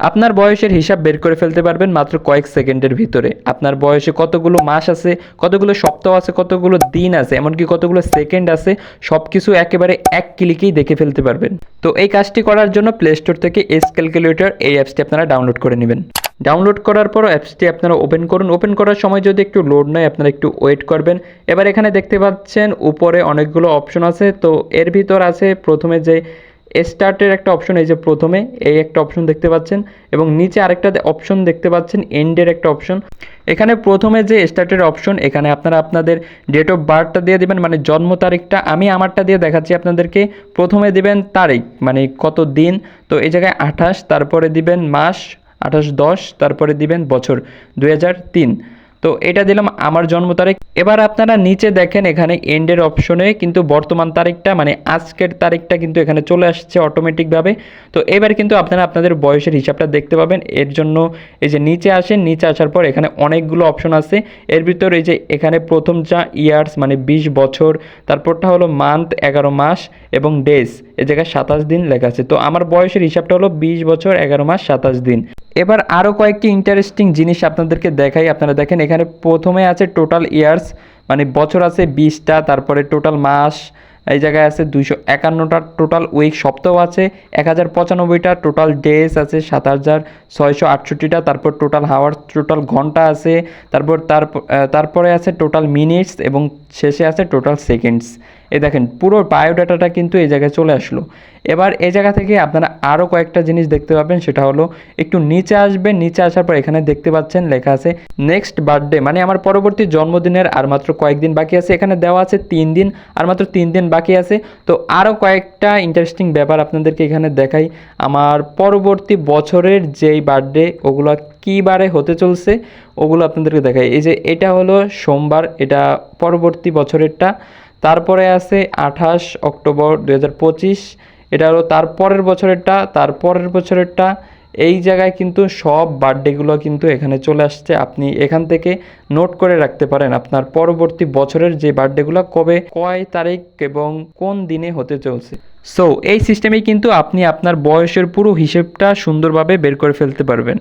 আপনার বয়সের হিসাব বের করে ফেলতে পারবেন মাত্র কয়েক সেকেন্ডের ভিতরে। আপনার বয়সে কতগুলো মাস আছে, কতগুলো সপ্তাহ আছে, কতগুলো দিন আছে, এমনকি কতগুলো সেকেন্ড আছে, সব কিছু একেবারে এক ক্লিকেই দেখে ফেলতে পারবেন। তো এই কাজটি করার জন্য প্লে স্টোর থেকে এস ক্যালকুলেটর এই অ্যাপসটি আপনারা ডাউনলোড করে নেবেন। ডাউনলোড করার পর অ্যাপসটি আপনারা ওপেন করুন। ওপেন করার সময় যদি একটু লোড নেয় আপনারা একটু ওয়েট করবেন। এবার এখানে দেখতে পাচ্ছেন উপরে অনেকগুলো অপশন আছে। তো এর ভিতর আছে প্রথমে যে স্টার্টের একটা অপশন, এই যে প্রথমে এই একটা অপশন দেখতে পাচ্ছেন এবং নিচে আরেকটা অপশন দেখতে পাচ্ছেন এন্ডের একটা অপশন। এখানে প্রথমে যে স্টার্টের অপশন, এখানে আপনারা আপনাদের ডেট অফ বার্থটা দিয়ে দেবেন, মানে জন্ম তারিখটা। আমি আমারটা দিয়ে দেখাচ্ছি আপনাদেরকে। প্রথমে দিবেন তারিখ, মানে কত দিন। তো এই জায়গায় 28, তারপরে দিবেন মাস 28/10, তারপরে দিবেন বছর 2003। তো এটা দিলাম আমার জন্ম তারিখ। এবার আপনারা নিচে দেখেন এখানে এন্ডের অপশনে কিন্তু বর্তমান তারিখটা, মানে আজকের তারিখটা কিন্তু এখানে চলে আসছে অটোমেটিকভাবে। তো এবার কিন্তু আপনারা আপনাদের বয়সের হিসাবটা দেখতে পাবেন। এর জন্য এই যে নিচে আসেন, নিচে আসার পর এখানে অনেকগুলো অপশন আছে। এর ভিতর এই যে এখানে প্রথম যা ইয়ার্স, মানে 20 বছর, তারপরটা হলো মান্থ 11 মাস এবং ডেজ, এই জায়গায় 27 দিন লেখা আছে। তো আমার বয়সের হিসাবটা হলো 20 বছর 11 মাস 27 দিন। এবার আরও কয়েকটি ইন্টারেস্টিং জিনিস আপনাদেরকে দেখাই। আপনারা দেখেন এখানে প্রথমে আছে টোটাল ইয়ার্স, মানে বছর আছে 20টা, তারপরে টোটাল মাস এই জায়গায় আছে 251টা, টোটাল উইক সপ্তাহ আছে 1095টা, টোটাল ডেজ আছে 7668টা, তারপর টোটাল হাওয়ার, টোটাল ঘন্টা আছে, তারপরে আছে টোটাল মিনিটস এবং শেষে আছে টোটাল সেকেন্ডস। এই দেখেন পুরো বায়োডাটাটা কিন্তু এই জায়গায় চলে আসলো। এবার এই জায়গা থেকে আপনারা আরও কয়েকটা জিনিস দেখতে পাবেন, সেটা হলো একটু নিচে আসবেন। নিচে আসার পর এখানে দেখতে পাচ্ছেন লেখা আছে নেক্সট বার্থডে, মানে আমার পরবর্তী জন্মদিনের আর মাত্র কয়েকদিন বাকি আছে। এখানে দেওয়া আছে 3 দিন, আর মাত্র 3 দিন বাকি আছে। তো আরও কয়েকটা ইন্টারেস্টিং ব্যাপার আপনাদেরকে এখানে দেখাই। আমার পরবর্তী বছরের যেই বার্থডে ওগুলো কী বারে হতে চলছে ওগুলো আপনাদেরকে দেখাই। এই যে এটা হলো সোমবার, এটা পরবর্তী বছরেরটা। তারপরে আছে 28 অক্টোবর 2025, এটা হলো তারপরের বছরেরটা, তারপরের বছরেরটা। এই জায়গায় কিন্তু সব বার্থডেগুলো কিন্তু এখানে চলে আসছে। আপনি এখান থেকে নোট করে রাখতে পারেন আপনার পরবর্তী বছরের যে বার্থডেগুলো কবে, কয় তারিখ এবং কোন দিনে হতে চলছে। সো এই সিস্টেমেই কিন্তু আপনি আপনার বয়সের পুরো হিসেবটা সুন্দরভাবে বের করে ফেলতে পারবেন।